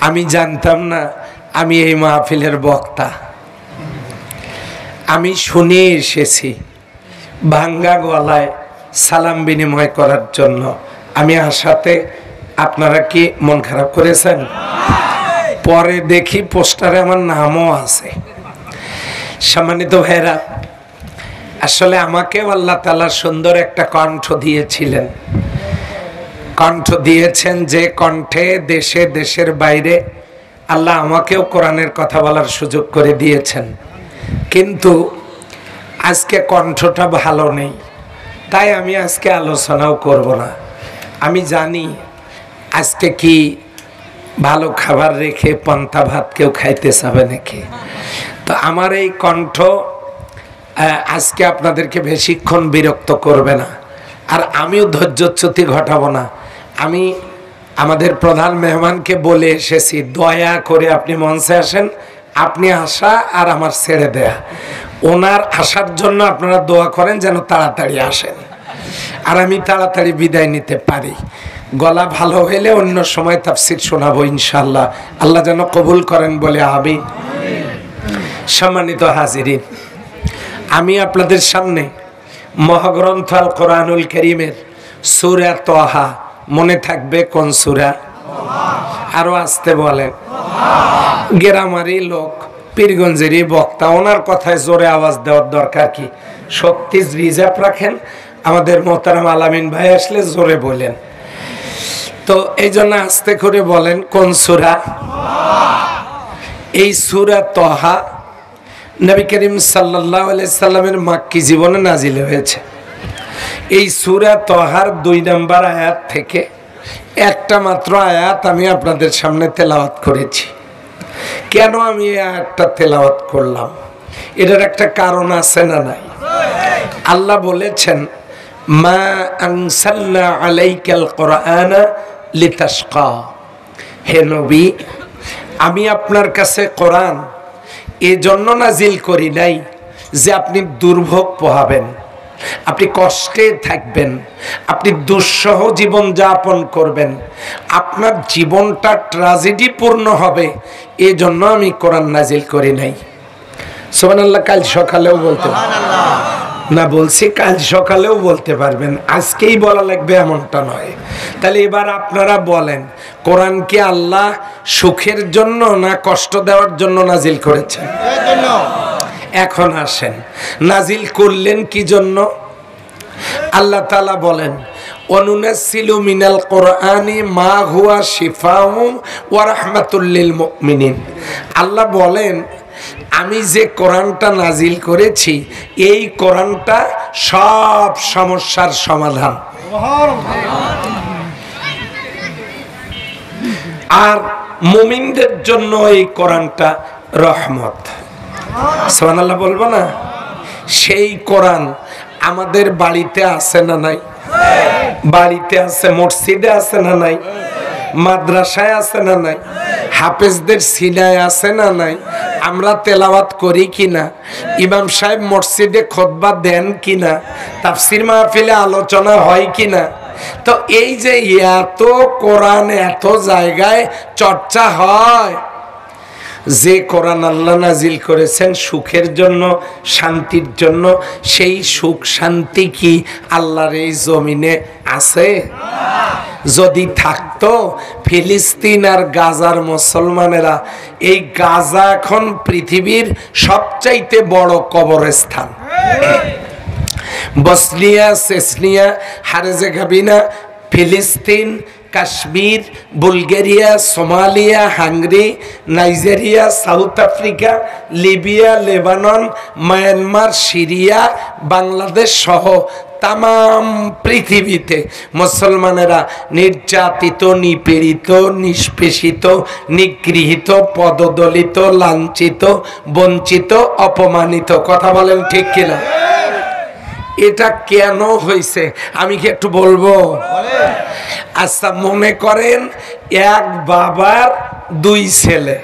আমি জানতাম না আমি এই মাহফিলের বক্তা। আমি শুনে এসেছি ভাঙ্গা গলায় সালাম বিনিময় করার জন্য। আমি আসাতে আপনারা কি মন খারাপ করেছেন? পরে দেখি পোস্টারে আমার নামও আছে। সম্মানিত ভাইরা, আসলে আমাকেও আল্লাহ তাআলা সুন্দর একটা কণ্ঠ দিয়েছিলেন, কণ্ঠ দিয়েছেন যে কণ্ঠে দেশে দেশের বাইরে আল্লাহ আমাকেও কোরআনের কথা বলার সুযোগ করে দিয়েছেন। কিন্তু আজকে কণ্ঠটা ভালো নেই, তাই আমি আজকে আলোচনাও করব না। আমি জানি আজকে কি ভালো খাবার রেখে পান্তা ভাত কেউ খাইতে চাবে নাকি। তো আমার এই কণ্ঠ আজকে আপনাদেরকে বেশিক্ষণ বিরক্ত করবে না, আর আমিও ধৈর্যচ্যুতি ঘটাবো না। আমি আমাদের প্রধান মেহমানকে বলে এসেছি, দয়া করে আপনি মঞ্চে আসেন, আপনি আসা আর আমার ছেড়ে দেয়া। ওনার আসার জন্য আপনারা দোয়া করেন যেন তাড়াতাড়ি আসেন, আর আমি তাড়াতাড়ি বিদায় নিতে পারি। গলা ভালো হইলে অন্য সময় তাফসীর শোনাবো ইনশাআল্লাহ। আল্লাহ যেন কবুল করেন বলে আমিন। সম্মানিত হাজিরিন, আমি আপনাদের সামনে মহাগ্রন্থ আল কোরআনুল কারীমের সূরা তাহা, মনে থাকবে কোন সূরা? আরো আসতে বলেন। গ্রামারি লোক, পীরগঞ্জেরই বক্তা, ওনার কথায় জোরে আওয়াজ দেওয়ার দরকার কি? শক্তি রিজার্ভ রাখেন, আমাদের মোহতারাম আলামিন ভাই আসলে জোরে বলেন। তো এই জন্য আস্তে করে বলেন কোন সূরা? এই সূরা তাহা নবী করিম সাল্লাল্লাহু আলাইহি সাল্লামের মাক্কি জীবনে নাজিল হয়েছে। এই সূরা তাহার 2 নম্বর আয়াত থেকে একটা মাত্র আয়াত আমি আপনাদের সামনে তেলাওয়াত করেছি। কেন আমি এই আয়াতটা তেলাওয়াত করলাম, এটার একটা কারণ আছে না নাই? আল্লাহ বলেছেন, মা আনসালনা আলাইকাল কুরআনা লিতাশকা, হে নবী আমি আপনার কাছে কোরআন এজন্য নাজিল করি নাই যে আপনি দুর্ভোগ পোহাবেন, আপনি কষ্টে থাকবেন, আপনি দুঃসহ জীবন যাপন করবেন, আপনার জীবনটা ট্র্যাজেডি পূর্ণ হবে, এজন্য আমি কোরআন নাজিল করি নাই। সুবহানাল্লাহ। কাল সকালেও বলতে না, বলছি কাল সকালেও বলতে পারবেন, আজকেই বলা লাগবে এমনটা নয়। তাহলে এবার আপনারা বলেন, কোরআন কি আল্লাহ সুখের জন্য না কষ্ট দেওয়ার জন্য নাজিল করেছেন? এখন আসেন, নাজিল করলেন কি জন্য? আল্লাহ তাআলা বলেন, অনুনাসিলু মিনাল কোরআনি মা হুয়া শিফাউম ওয়া রাহমাতুল লিল মুমিনিন। আল্লাহ বলেন, আমি যে কোরআনটা নাজিল করেছি এই কোরআনটা সব সমস্যার সমাধান, আর মুমিনদের জন্য এই কোরআনটা রহমত। সুবহানাল্লাহ বলবো না? সেই কোরআন আমাদের বাড়িতে আছে না নাই? বাড়িতে আছে, মসজিদে আছে না নাই? মাদ্রাসায় আছে না নাই? হাফেজদের সিনায় আছে না নাই? আমরা তেলাওয়াত করি কিনা? ইমাম সাহেব মসজিদে খুতবা দেন কিনা? তাফসীর মাহফিলে আলোচনা হয় কিনা? তো এই যে এত কোরআন এত জায়গায় চর্চা হয়, যে কোরআন আল্লাহ নাজিল করেছেন সুখের জন্য, শান্তির জন্য, সেই সুখ শান্তি কি আল্লাহর এই জমিনে আছে? যদি থাকতো, ফিলিস্তিন আর গাজার মুসলমানেরা, এই গাজা এখন পৃথিবীর সবচাইতে বড় কবরস্থান। বসনিয়া, চেচনিয়া, হারেজেগোভিনা, ফিলিস্তিন, Kashmir, Bulgaria, Somalia, Hungary, Nigeria, south Africa, Libya, Lebanon, Myanmar, Syria, Bangladesh সহ তাম পৃথিবীতে মুসলমানেরা নির্যাতিত, নিপীড়িত, নিষ্পেষিত, নিগৃহীত, পদদলিত, লাঞ্ছিত, বঞ্চিত, অপমানিত। কথা বলেন ঠিক কিনা? এটা কেন হয়েছে আমি কি একটু বলবো? আচ্ছা, মনে করেন এক বাবার 2 ছেলে।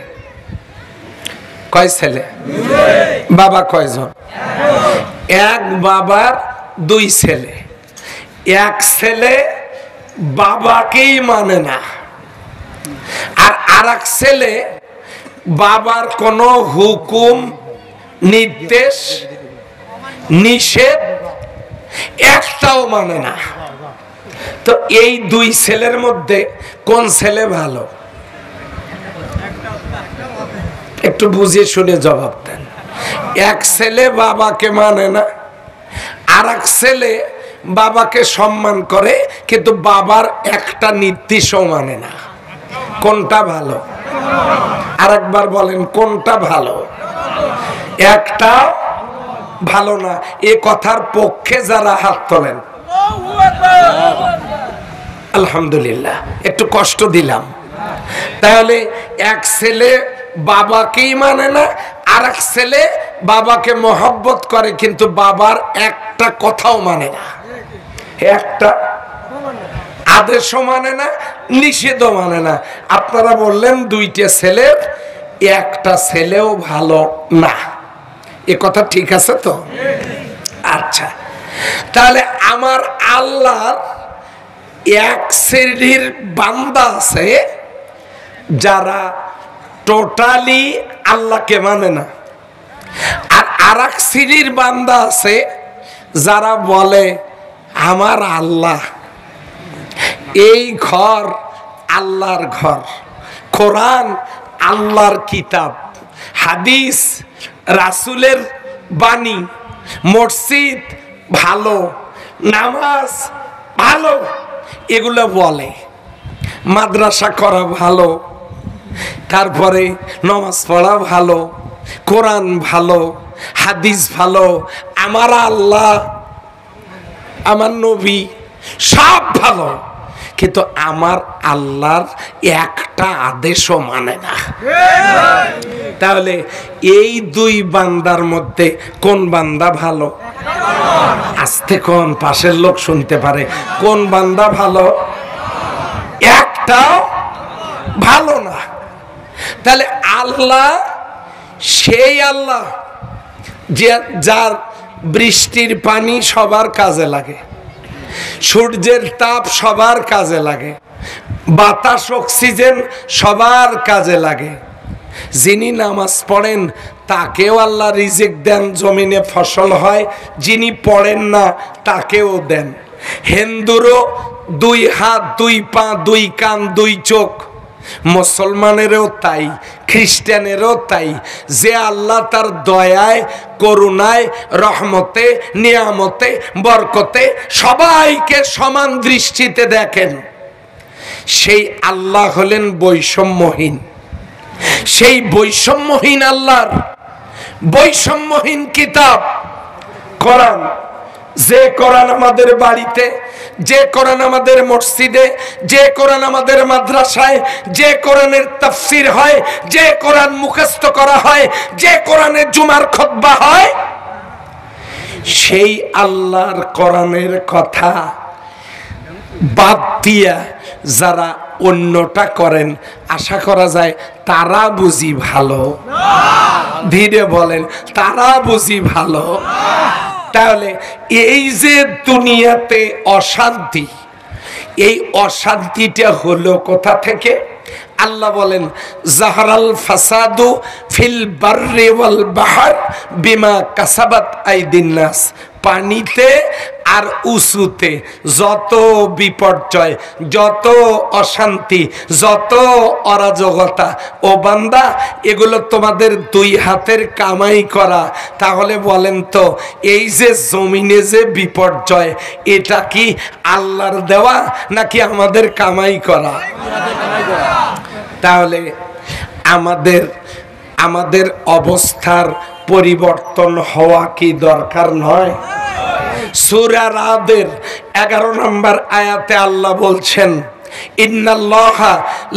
কয় ছেলে? বাবা কয়জন? এক বাবার 2 ছেলে। এক ছেলে বাবাকেই মানে না, আর আরেক ছেলে বাবার কোনো হুকুম নির্দেশ নিষেধ একটাও মানে না। তো এই দুই ছেলের মধ্যে কোন ছেলে ভালো? একটু বুঝে শুনে জবাব দেন। এক ছেলে বাবাকে মানে না, আর এক ছেলে বাবাকে সম্মান করে কিন্তু বাবার একটা নির্দেশ মানে না। কোনটা ভালো? আরেকবার বলেন, কোনটা ভালো? একটা ভালো না। এ কথার পক্ষে যারা হাত তোলেন আলহামদুলিল্লাহ, একটু কষ্ট দিলাম। তাহলে এক ছেলে বাবাকেই মানে না, আর এক ছেলে বাবাকে মহব্বত করে কিন্তু বাবার একটা কথাও মানে না, একটা আদেশও মানে না, নিষেধও মানে না। আপনারা বললেন দুইটা ছেলের একটা ছেলেও ভালো না, এ কথা ঠিক আছে তো? আচ্ছা, তাহলে আমার আল্লাহর এক শ্রেণীর বান্দা আছে যারা টোটালি আল্লাহকে মানে না, আর আরেক শ্রেণীর বান্দা আছে যারা বলে আমার আল্লাহ, এই ঘর আল্লাহর ঘর, কোরআন আল্লাহর কিতাব, হাদিস রাসূলের বাণী, মসজিদ ভালো, নামাজ ভালো, এগুলো বলে। মাদ্রাসা করা ভালো, তারপরে নামাজ পড়া ভালো, কোরআন ভালো, হাদিস ভালো, আমার আল্লাহ আমার নবী সব ভালো, কিন্তু আমার আল্লাহর একটা আদেশও মানে না। তাহলে এই দুই বান্দার মধ্যে কোন বান্দা ভালো? আস্তে কোন, পাশের লোক শুনতে পারে। কোন বান্দা ভালো? একটাও ভালো না। তাহলে আল্লাহ সেই আল্লাহ যে যার বৃষ্টির পানি সবার কাজে লাগে, সূর্যের তাপ সবার কাজে লাগে, বাতাস অক্সিজেন সবার কাজে লাগে। যিনি নামাজ পড়েন তাকেও আল্লাহ রিজিক দেন, জমিনে ফসল হয়। যিনি পড়েন না তাকেও দেন। হিন্দুরও দুই হাত, দুই পা, দুই কান, দুই চোখ, মুসলমানেরও তাই, খ্রিস্টানেরও তাই। যে আল্লাহ তার দয়ায়, করুণায়, রহমতে, নিয়ামতে, বরকতে সবাইকে সমান দৃষ্টিতে দেখেন, সেই আল্লাহ হলেন বৈষম্যহীন। সেই বৈষম্যহীন আল্লাহর বৈষম্যহীন কিতাব কোরআন, যে কোরআন আমাদের বাড়িতে, যে কোরআন আমাদের মসজিদে, যে কোরআন আমাদের মাদ্রাসায়, যে কোরআনের তাফসীর হয়, যে কোরআন মুখস্থ করা হয়, যে কোরআনের জুমার খুতবা হয়, সেই আল্লাহর কোরআনের কথা বাদ দিয়া যারা অন্যটা করেন, আশা করা যায় তারা বুঝি ভালো। ধীরে বলেন, তারা বুঝি ভালো। তাহলে এই যে দুনিয়াতে অশান্তি, এই অশান্তিটা হলো কোথা থেকে? আল্লাহ বলেন জাহারাল ফাসাদু ফিল বাররি ওয়াল বাহর বিমা কাসাবাত আইদিন নাস। পানিতে আর উঁচুতে যত বিপর্যয়, যত অশান্তি, যত অরাজকতা, ও বান্দা এগুলো তোমাদের দুই হাতের কামাই করা। তাহলে বলেন তো, এই যে জমিনে যে বিপর্যয়, এটা কি আল্লাহর দেওয়া নাকি আমাদের কামাই করা? তাহলে আমাদের অবস্থার পরিবর্তন হওয়া কি দরকার নয়? সূরা রাদের 11 নম্বর আয়াতে আল্লাহ বলছেন ইন্নাল্লাহা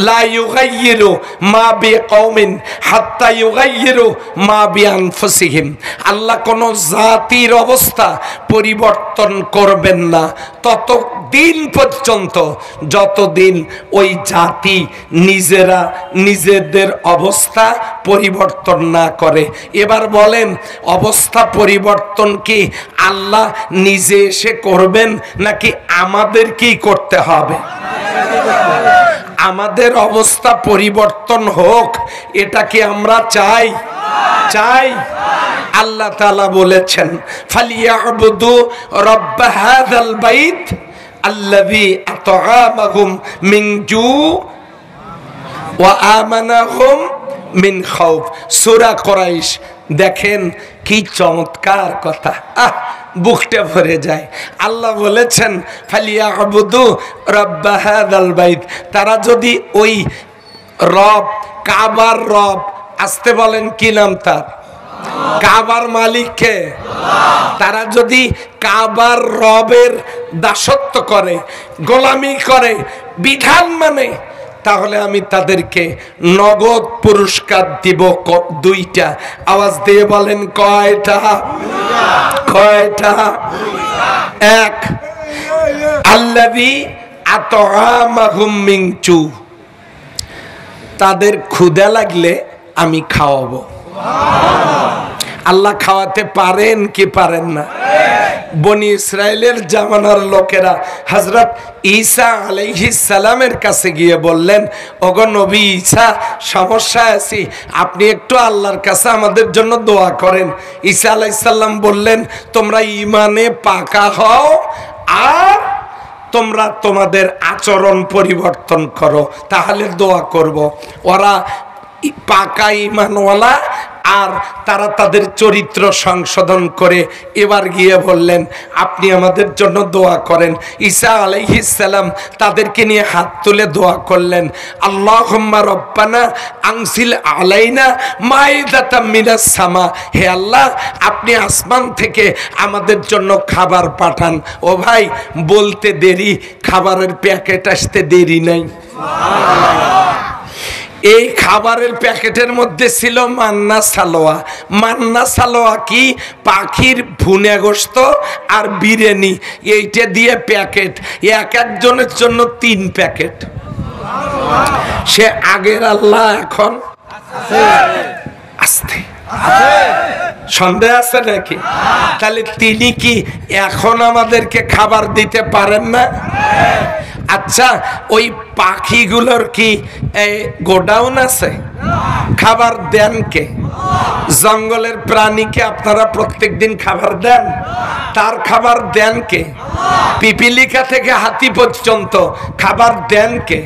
লা ইউগাইয়িরু মা বিকওমিন হাত্তা ইউগাইয়িরু মা বিআনফুসিহিম। আল্লাহ কোন জাতির অবস্থা পরিবর্তন করবেন না ততদিন পর্যন্ত যতদিন ওই জাতি নিজেরা নিজেদের অবস্থা পরিবর্তন না করে। এবার বলেন, অবস্থা পরিবর্তন কি আল্লাহ নিজে এসে করবেন নাকি আমাদের কি করতে হবে? আমাদের অবস্থা পরিবর্তন হোক, এটা কি আমরা চাই? চাই। আল্লাহ তাআলা বলেছেন ফালিয়াবুদু রাব্ব হাযাল বাইত আল্লাযী আত'আমাহুম মিন জু ওয়া আমানাহুম মিন খাউফ। সূরা কুরাইশ। দেখেন কি চমৎকার কথা, বুকটা ভরে যায়। আল্লাহ বলেছেন ফালিয়াবুদু রাব্ব হাযাল বাইত, তারা যদি ওই রব, কাবার রব, আসতে বলেন কি নাম তার? কাবার মালিককে। তারা যদি কাবার রবের দাসত্ব করে, গোলামি করে, বিধান মানে, তাহলে আমি তাদেরকে নগদ পুরস্কার দিব দুইটা। আওয়াজ দিয়ে বলেন কয়টা? কয়টা? এক, আল্লাযী আত'আমাহুম মিন জু, তাদের ক্ষুধা লাগলে আমি খাওয়াবো। আল্লাহ খাওয়াতে পারেন কি পারেন না? বনি ইসরায়েলের জামানার লোকেরা হযরত ঈসা আলাইহিস সালামের কাছে গিয়ে বললেন, ওগো নবী ঈসা, সমস্যা আছে, আপনি একটু আল্লাহর কাছে আমাদের জন্য দোয়া করেন। ঈসা আলাইহিস সালাম বললেন, তোমরা ঈমানে পাকা হও আর তোমরা তোমাদের আচরণ পরিবর্তন করো, তাহলে দোয়া করব। ওরা পাকা ঈমানওয়ালা, আর তারা তাদের চরিত্র সংশোধন করে এবার গিয়ে বললেন, আপনি আমাদের জন্য দোয়া করেন। ঈসা আলাইহিস সালাম তাদেরকে নিয়ে হাত তুলে দোয়া করলেন, আল্লাহুম্মা রব্বানা আনজিল আলাইনা মাইদাতাম মিনাস সামা, হে আল্লাহ আপনি আসমান থেকে আমাদের জন্য খাবার পাঠান। ও ভাই, বলতে দেরি, খাবারের প্যাকেট আসতে দেরি নাই। এই খাবারের প্যাকেটের মধ্যে ছিল মান্না সালোয়া। মান্না সালোয়া কি? পাখির ভুনা গোশত আর বিরিয়ানি, এইটা দিয়ে প্যাকেট, এক একজনের জন্য 3 প্যাকেট। সে আগের আল্লাহ এখন আসতে সন্দেহ আছে নাকি? তাহলে তিনি কি এখন আমাদেরকে খাবার দিতে পারেন না? আচ্ছা, ওই পাখিগুলোর কি গোডাউন আছে? খাবার দেন কে? জঙ্গলের প্রাণীকে আপনারা প্রত্যেকদিন খাবার দেন? তার খাবার দেন কে? পিপিলিকা থেকে হাতি পর্যন্ত খাবার দেন কে?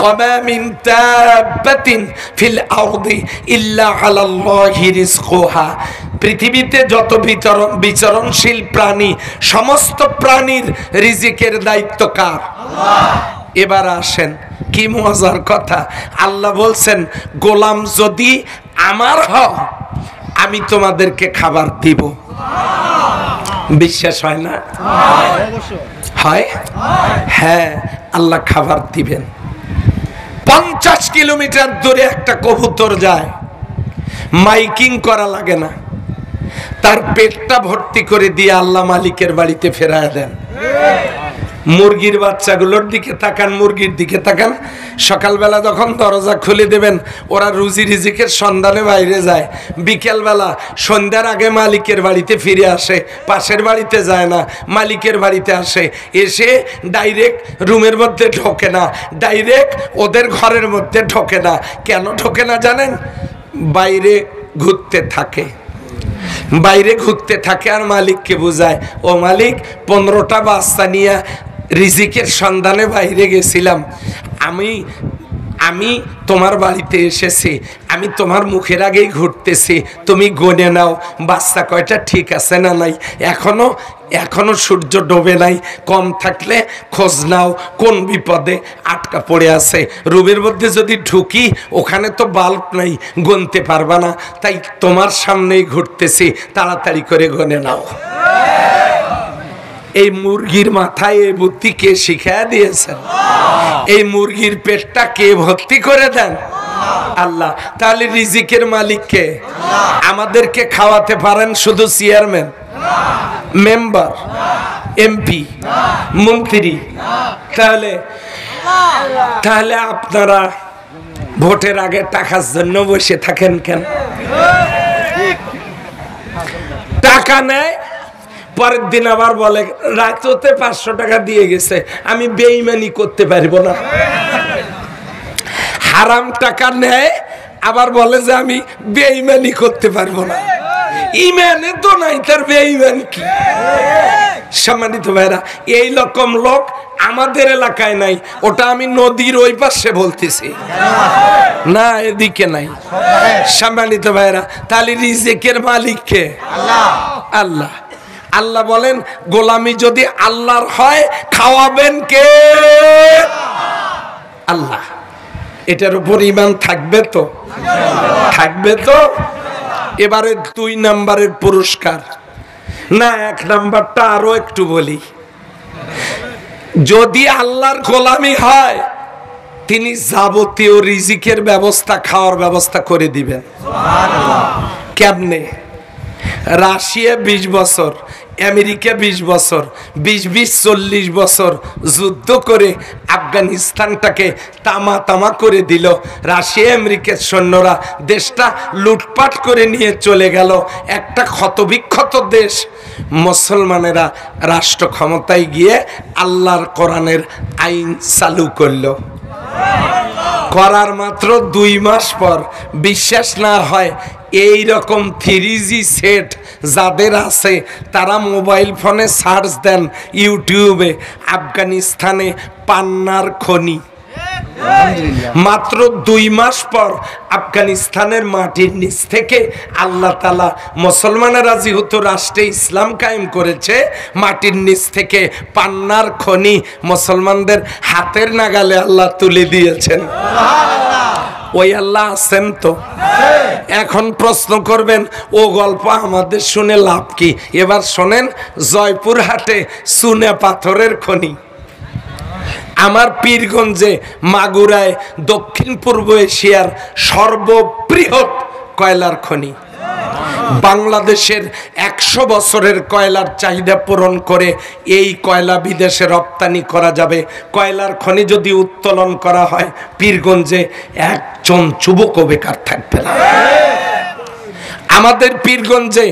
ওয়া মিন দাব্বাতিন ফিল আরদি ইল্লা আলাল্লাহি রিজকুহা, পৃথিবীতে যত বিচরণশীল প্রাণী, সমস্ত প্রাণীর রিজিকের দায়িত্ব কার? এবার আসেন, কি মজার কথা, আল্লাহ বলছেন গোলাম যদি আমার হও আমি তোমাদেরকে খাবার দিব। বিশ্বাস হয় না? হয়? হ্যাঁ, আল্লাহ খাবার দিবেন। 50 কিলোমিটার দূরে একটা কবুতর যায়, মাইকিং করা লাগে না, তার পেটটা ভর্তি করে দিয়ে আল্লাহ মালিকের বাড়িতে ফেরায় দেন। মুরগির বাচ্চাগুলোর দিকে তাকান, মুরগির দিকে তাকান, সকালবেলা যখন দরজা খুলে দেবেন ওরা রুজি রিজিকের সন্ধানে বাইরে যায়, বিকেলবেলা সন্ধ্যার আগে মালিকের বাড়িতে ফিরে আসে, পাশের বাড়িতে যায় না, মালিকের বাড়িতে আসে, এসে ডাইরেক্ট রুমের মধ্যে ঢোকে না, ডাইরেক্ট ওদের ঘরের মধ্যে ঢোকে না। কেন ঢোকে না জানেন? বাইরে ঘুরতে থাকে, বাইরে ঘুরতে থাকে আর মালিককে বোঝায়, ও মালিক 15টা বাচ্চা নিয়ে রিজিকের সন্ধানে বাইরে গেছিলাম, আমি তোমার বাড়িতে এসেছি, আমি তোমার মুখের আগেই ঘুরতেছি, তুমি গনে নাও বাচ্চা কয়টা ঠিক আছে না নাই, এখনো সূর্য ডোবে নাই, কম থাকলে খোঁজ নাও কোন বিপদে আটকা পড়ে আছে। রুমের মধ্যে যদি ঢুকি ওখানে তো বাল্ব নাই, গুনতে পারবা না, তাই তোমার সামনেই ঘুরতেছি, তাড়াতাড়ি করে গনে নাও। এই মুরগির মাথায় এই বুদ্ধি কে শিখায় দিয়েছেন? এই মুরগির পেটটা কে ভর্তি করে দেন? আল্লাহ। তাহলে রিজিকের মালিক কে? আমাদেরকে খাওয়াতে পারেন শুধু চেয়ারম্যান, মেম্বার, এমপি, মন্ত্রী। তাহলে আপনারা ভোটের আগে টাকার জন্য বসে থাকেন কেন? টাকা নেয়, পরের দিন আবার বলে রাতে 500 টাকা দিয়ে গেছে, আমি বেঈমানি করতে পারবো না। হারাম টাকা নেয় আবার বলে যে আমি বেঈমানি করতে পারবো না। ইমানে তো নাই, তার বেঈমান কি? সম্মানিত ভাইরা, এই রকম লোক আমাদের এলাকায় নাই। ওটা আমি নদীর ওই পাশে বলতেছি, না এদিকে নাই। সম্মানিত ভাইরা, তাহলে রিজিকের মালিক কে? আল্লাহ। আল্লাহ বলেন গোলামি যদি আল্লাহর হয় খাওয়াবেন কে? আল্লাহ। এটার উপর ঈমান থাকবে তো? থাকবে তো? এবারে 2 নাম্বারের পুরস্কার না, 1 নাম্বারটা আরো একটু বলি। যদি আল্লাহর গোলামি হয় তিনি যাবতীয় রিজিকের ব্যবস্থা, খাওয়ার ব্যবস্থা করে দিবেন। কেমনে? রাশিয়া 20 বছর, আমেরিকা 20 বছর, 20-40 বছর যুদ্ধ করে আফগানিস্তানটাকে তামা তামা করে দিল। রাশিয়া আমেরিকার সৈন্যরা দেশটা লুটপাট করে নিয়ে চলে গেল। একটা ক্ষতবিক্ষত দেশ। মুসলমানেরা রাষ্ট্র ক্ষমতায় গিয়ে আল্লাহর কোরআনের আইন চালু করলো। করার মাত্র 2 মাস পর, বিশ্বাস না হয় এই রকম 3G সেট যাদের আছে তারা মোবাইল ফোনে সার্চ দেন ইউটিউবে, আফগানিস্তানে পান্নার খনি। মাত্র 2 মাস পর আফগানিস্তানের মাটির নিচ থেকে আল্লাহ তাআলা, মুসলমানেরা যেহেতু রাষ্ট্রে ইসলাম কায়েম করেছে, মাটির নিচ থেকে পান্নার খনি মুসলমানদের হাতের নাগালে আল্লাহ তুলে দিয়েছেন। ওই আল্লাহ আছেন তো? এখন প্রশ্ন করবেন ও গল্প আমাদের শুনে লাভ কি? এবার শোনেন, জয়পুরহাটে চুনে পাথরের খনি, আমার পীরগঞ্জে মাগুরায় দক্ষিণ পূর্ব এশিয়ার সর্ববৃহৎ কয়লার খনি। বাংলাদেশের 100 বছরের কয়লার চাহিদা পূরণ করে এই কয়লা বিদেশে রপ্তানি করা যাবে। কয়লার খনি যদি উত্তোলন করা হয়, পীরগঞ্জে একজন যুবকও বেকার থাকবে না। আমাদের পীরগঞ্জে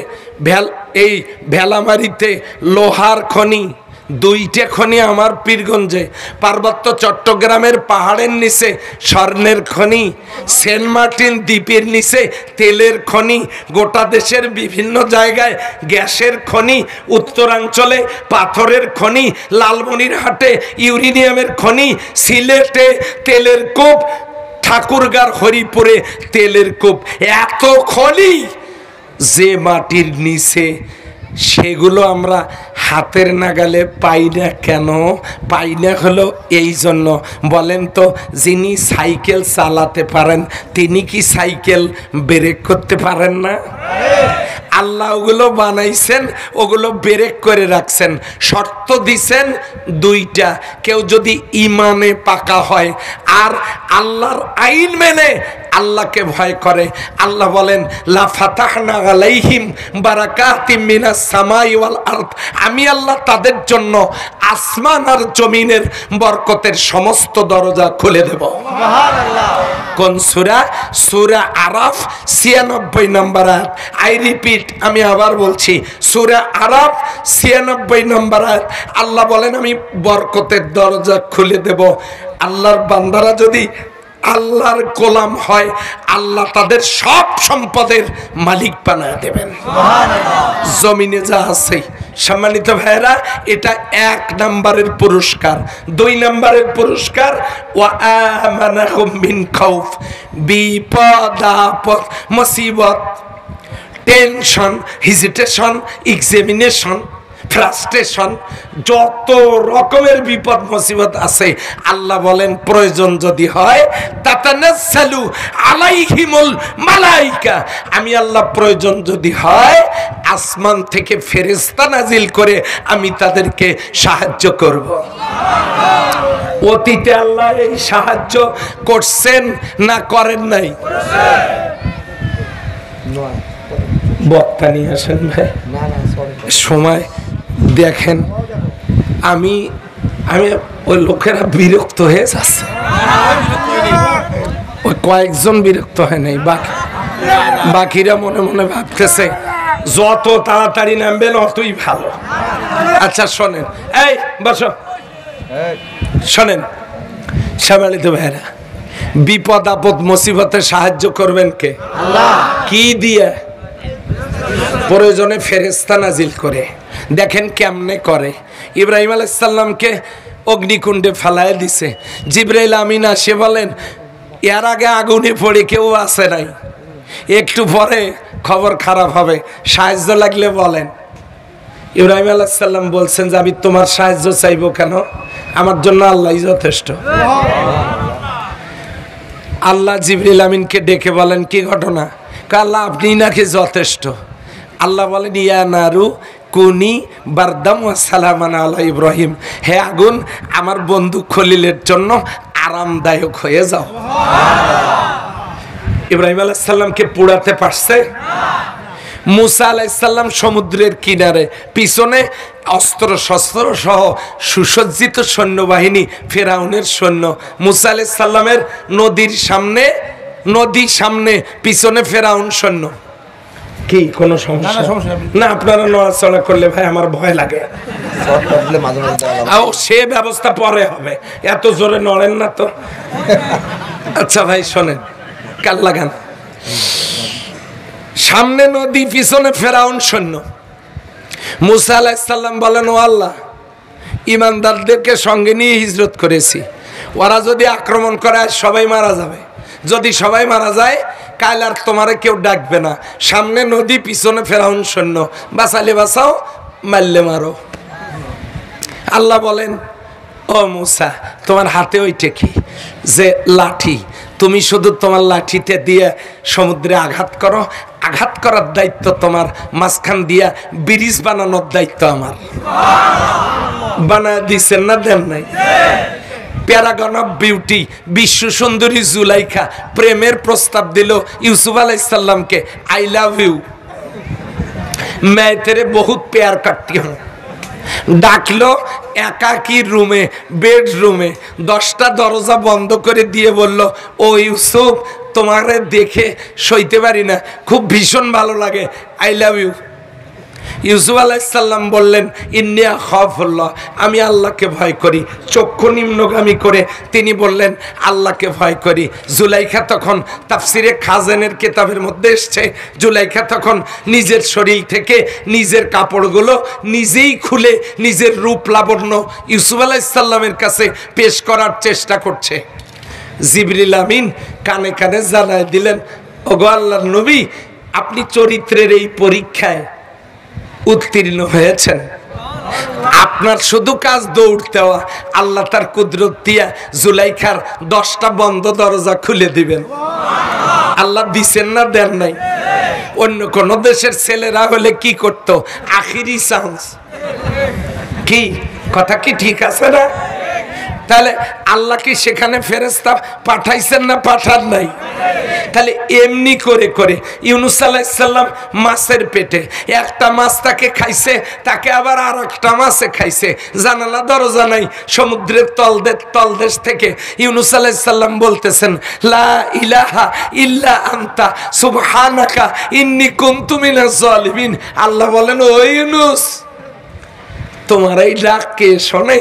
এই ভেলামারিতে লোহার খনি, 2টা খনি আমার পীরগঞ্জে। পার্বত্য চট্টগ্রামের পাহাড়ের নিচে স্বর্ণের খনি, সেন্ট মার্টিন দ্বীপের নিচে তেলের খনি, গোটা দেশের বিভিন্ন জায়গায় গ্যাসের খনি, উত্তরাঞ্চলে পাথরের খনি, লালমনিরহাটে ইউরেনিয়ামের খনি, সিলেটে তেলের কূপ, ঠাকুরগাঁর হরিপুরে তেলের কূপ। এত খনি যে মাটির নিচে, সেগুলো আমরা হাতের নাগালে পাই না। কেন পাই না? হলো এই জন্য। বলেন তো, যিনি সাইকেল চালাতে পারেন তিনি কি সাইকেল ব্রেক করতে পারেন না? আল্লাহ ওগুলো বানাইছেন, ওগুলো ব্রেক করে রাখছেন। শর্ত দিছেন 2টা, কেউ যদি ইমানে পাকা হয় আর আল্লাহর আইন মেনে আল্লাহকে ভয় করে। আল্লাহ বলেন লা ফাতাহনা আলাইহিম বারাকাতিম মিনাস সামাই ওয়াল আরদ, আমি আল্লাহ তাদের জন্য আসমান আর জমিনের বরকতের সমস্ত দরজা খুলে দেব। সুবহানাল্লাহ। কোন সূরা? সূরা আরাফ 96 নম্বর আয়াত। আই রিপিট, আমি আবার বলছি, সূরা আরাফ 96 নম্বর আয়াত। আল্লাহ বলেন আমি বরকতের দরজা খুলে দেব। আল্লাহর বান্দারা যদি আল্লাহর গোলাম হয়, আল্লাহ তাদের সব সম্পদের মালিক বানায় দেবেন। সুবহানাল্লাহ। জমিনে যা আছে। সম্মানিত ভাইরা, এটা 1 নম্বরের পুরস্কার। 2 নম্বরের পুরস্কার, ওয়া আমানাহুম মিন খাউফ, বিপদ আপদ মুসিবত, টেনশন, হেজিটেশন, এক্সামিনেশন, ফ্রাস্ট্রেশন, যত রকমের বিপদ মুসিবত আছে, আল্লাহ বলেন প্রয়োজন যদি হয় তাতানাজ্জালু আলাইহিমুল মালাইকা, আমি আল্লাহ প্রয়োজন যদি হয় আসমান থেকে ফেরেশতা নাজিল করে আমি তাদেরকে সাহায্য করব। অতীতে আল্লাহ এই সাহায্য করছেন না করেন নাই? বক্তা নিয়ে আসেন ভাই। সময় দেখেন, আমি ওই লোকেরা বিরক্ত হয়ে যাচ্ছে। ওই কয়েকজন বিরক্ত হয় নাই, বাকিরা মনে মনে ভাবতেছে যত তাড়াতাড়ি নামবেন অতই ভালো। আচ্ছা শোনেন, এই বসো, শোনেন সম্মানিত ভাইরা, বিপদ আপদ মুসিবতে সাহায্য করবেন কে? আল্লাহ। কি দিয়ে? প্রয়োজনে ফেরেশতা নাজিল করে। দেখেন কেমনে করে। ইব্রাহিম আলাইহিস সালামকে অগ্নিকুণ্ডে ফেলায় দিছে, জিবরাইল আমিন আসে বলেন এর আগে আগুনে পড়ে কেউ আসে নাই, একটু পরে খবর খারাপ হবে, সাহায্য লাগলে বলেন। ইব্রাহিম আলাইহিস সালাম বলছেন যে আমি তোমার সাহায্য চাইবো কেন, আমার জন্য আল্লাহই যথেষ্ট। আল্লাহ জিবরিল আমিনকে ডেকে বলেন কি ঘটনা? আল্লাহ আপনি নাকি যথেষ্ট। আল্লাহ বলেন ইয়া নারু কুনি বারদাম ওয়া সালামান আলা ইব্রাহিম, হে আগুন আমার বন্ধু খলিলের জন্য আরামদায়ক হয়ে যাও। ইব্রাহিম আলাইহিস সালামকে পোড়াতে পারছে? মুসা আলাইহিস সালাম সমুদ্রের কিনারে, পিছনে অস্ত্র শস্ত্র সহ সুসজ্জিত সৈন্যবাহিনী, ফেরাউনের সৈন্য। মুসা আলাইহিস সালামের নদীর সামনে, নদীর সামনে, পিছনে ফেরাউন সৈন্য। কি কোনো সমস্যা না? আপনারা নড়াচড়া করলে ভাই আমার ভয় লাগে। সে ব্যবস্থা পরে হবে, এত জোরে নড়েন না তো। আচ্ছা ভাই শোনেন, কাল লাগান। সামনে নদী, পিছনে ফেরাউন সৈন্য। মুসা আলাইহিস সালাম বলেন ও আল্লাহ, ইমানদারদেরকে সঙ্গে নিয়ে হিজরত করেছি, ওরা যদি আক্রমণ করে সবাই মারা যাবে। যদি সবাই মারা যায় কাল আর তোমারে কেউ ডাকবে না। সামনে নদী, পিছনে ফেরাউন সৈন্য, বাঁচালে বাঁচাও, মারলে মারো। আল্লাহ বলেন ও মুসা, তোমার হাতে ওইটা কি? যে লাঠি, তুমি শুধু তোমার লাঠিতে দিয়ে সমুদ্রে আঘাত করো, আঘাত করার দায়িত্ব তোমার, মাঝখান দিয়া ব্রিজ বানানোর দায়িত্ব আমার। বানায় দিচ্ছেন না দেন নাই? প্যারাগন অফ বিউটি, বিশ্ব সুন্দরী জুলাইখা প্রেমের প্রস্তাব দিল ইউসুফ আলাইহিস সালামকে, আই লাভ ইউ, मैं तेरे बहुत प्यार करती हूँ। ডাকলো একাকি রুমে, বেডরুমে, 10টা দরজা বন্ধ করে দিয়ে বলল ও ইউসুফ, তোমারে দেখে সইতে পারি না, খুব ভীষণ ভালো লাগে, আই লাভ ইউ। ইউসুফ আলাইহিস সালাম বললেন ইন্নী আখাফুল্লাহ, আমি আল্লাহকে ভয় করি। চক্ষু নিম্নগামী করে তিনি বললেন আল্লাহকে ভয় করি। জুলাইখা তখন, তাফসিরে খাজানের কিতাবের মধ্যে এসছে, জুলাইখা তখন নিজের শরীর থেকে নিজের কাপড়গুলো নিজেই খুলে নিজের রূপ লাবণ্য ইউসুফ আলাইহিস সালামের কাছে পেশ করার চেষ্টা করছে। জিবরিল আমিন কানে কানে জানায় দিলেন ওগো আল্লাহর নবী, আপনি চরিত্রের এই পরীক্ষায় উত্তীর্ণ হয়েছেন, আপনার শুধু কাজ দৌড় দেওয়া, আল্লাহ তার কুদরত দিয়া জুলাইখার 10টা বন্ধ দরজা খুলে দিবেন। আল্লাহ দিছেন না দেন নাই? অন্য কোন দেশের ছেলেরা হলে কি করত? আখিরি চান্স। কি কথা কি ঠিক আছে না? তাহলে আল্লাহ কি সেখানে ফেরেশতা পাঠাইছেন না পাঠান নাই? তাহলে এমনি করে করে ইউনূস আলাইহিস সালাম মাছের পেটে, একটা মাছ তাকে খাইছে, তাকে আবার আর একটা মাছে খাইছে, জানালা দরজা নাই, সমুদ্রের তলদেশ থেকে ইউনূস আলাইহিস সালাম বলতেছেন লা ইলাহা ইল্লা আনতা সুবহানাকা ইন্নী কুনতু মিনাজ জালিমিন। আল্লাহ বলেন ও ইউনূস, তোমার এই ডাক কে শোনে?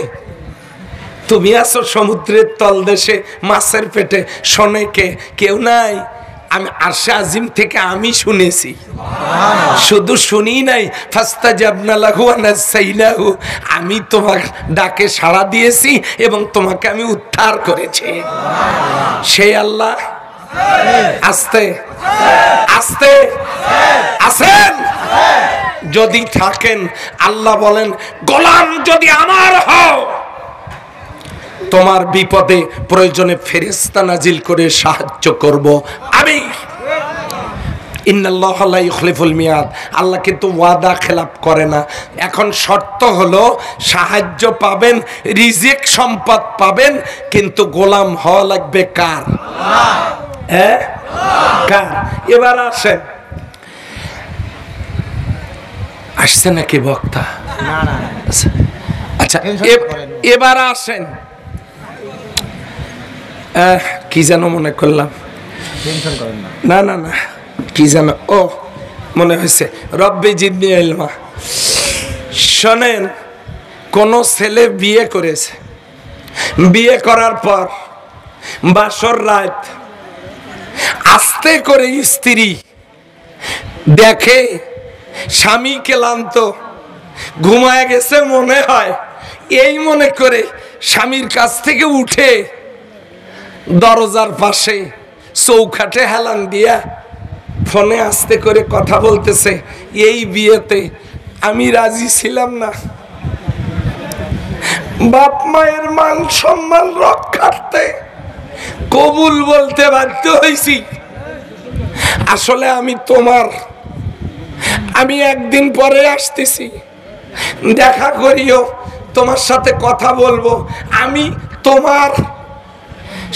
তুমি আছো সমুদ্রের তলদেশে মাছের পেটে, শোনে কে? কেউ নাই। আমি আরশে আজিম থেকে আমি শুনেছি, শুধু শুনি নাই, ফাস্তাজাবনা লাহু ওয়া নাসাইনাহু, আমি তোমার ডাকে সাড়া দিয়েছি এবং তোমাকে আমি উদ্ধার করেছি। সেই আল্লাহ আস্তে আস্তে আছেন যদি থাকেন। আল্লাহ বলেন গোলাম যদি আমার হও, তোমার বিপদে প্রয়োজনে ফেরেশতা নাজিল করে সাহায্য করব আমি। ইন্নাল্লাহা লা ইখলিফুল মিয়াদ, আল্লাহ কিন্তু ওয়াদা খেলাপ করে না। এখন শর্ত হলো সাহায্য পাবেন, রিজিক সম্পদ পাবেন, কিন্তু গোলাম হওয়া লাগবে কার? হ্যাঁ কার? এবার আসেন, আসছে নাকি বক্তা? আচ্ছা এবার আসেন, কি যেন মনে করলাম, না না না কি যেন, ও মনে হয়েছে রব্বি জিদনি ইলমা। শোনেন, কোন ছেলে বিয়ে করেছে, বিয়ে করার পর বাসর রাত, আস্তে করে স্ত্রী দেখে স্বামী ক্লান্ত, ঘুমায় গেছে মনে হয়, এই মনে করে স্বামীর কাছ থেকে উঠে দরজার পাশে চৌখাটে হেলান দিয়া ফোনে আস্তে করে কথা বলতেছে, এই বিয়েতে আমি রাজি ছিলাম না, বাপ মায়ের মান সম্মান রক্ষার্থে কবুল বলতে বাধ্য হয়েছি। আসলে আমি তোমার, আমি একদিন পরে আসতেছি, দেখা করিও, তোমার সাথে কথা বলবো, আমি তোমার।